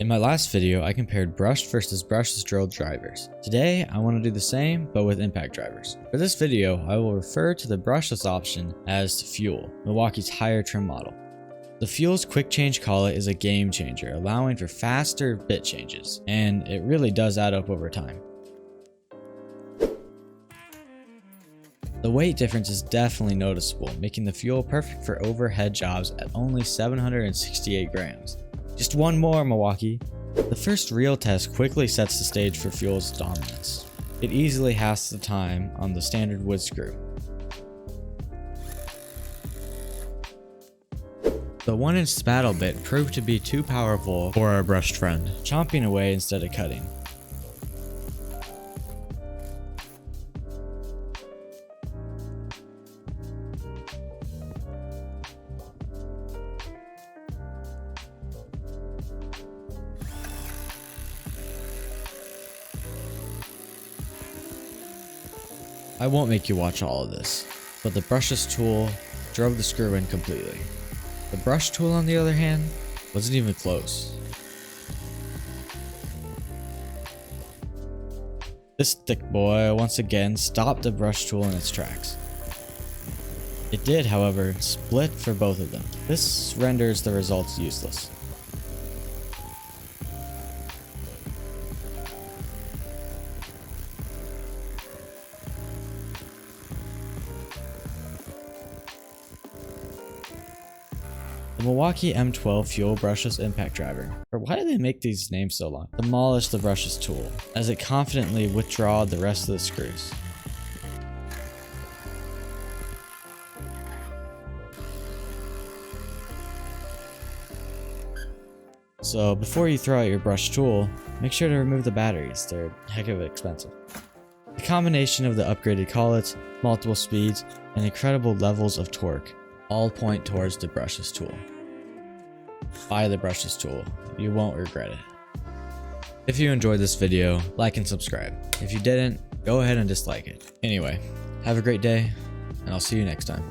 In my last video, I compared brushed versus brushless drill drivers. Today, I want to do the same, but with impact drivers. For this video, I will refer to the brushless option as Fuel, Milwaukee's higher trim model. The Fuel's quick change collet is a game changer, allowing for faster bit changes, and it really does add up over time. The weight difference is definitely noticeable, making the Fuel perfect for overhead jobs at only 768 grams. Just one more, Milwaukee. The first real test quickly sets the stage for Fuel's dominance. It easily has the time on the standard wood screw. The 1-inch spattle bit proved to be too powerful for our brushed friend, chomping away instead of cutting. I won't make you watch all of this, but the brushless tool drove the screw in completely. The brush tool, on the other hand, wasn't even close. This thick boy once again stopped the brush tool in its tracks. It did, however, split for both of them. This renders the results useless. The Milwaukee M12 Fuel brushless impact driver, or why do they make these names so long, demolished the brushless tool, as it confidently withdrawed the rest of the screws. So before you throw out your brush tool, make sure to remove the batteries, they're heck of expensive. The combination of the upgraded collets, multiple speeds, and incredible levels of torque all point towards the brushless tool. Buy the brushless tool, you won't regret it. If you enjoyed this video, like and subscribe. If you didn't, go ahead and dislike it. Anyway, have a great day, and I'll see you next time.